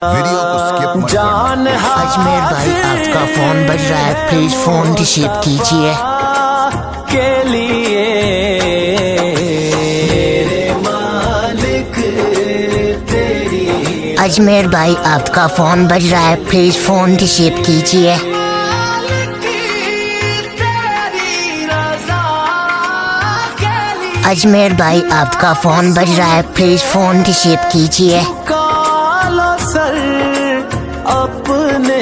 Video को skip मत करना। अजमेर भाई आपका फोन बज रहा है, प्लीज फोन रिसीव कीजिए। के लिए मेरे मालिक तेरी। अजमेर भाई आपका फोन बज रहा है, प्लीज फोन रिसीव कीजिए। अजमेर भाई आपका फोन बज रहा है, प्लीज फोन रिसीव कीजिए। काला सर अपने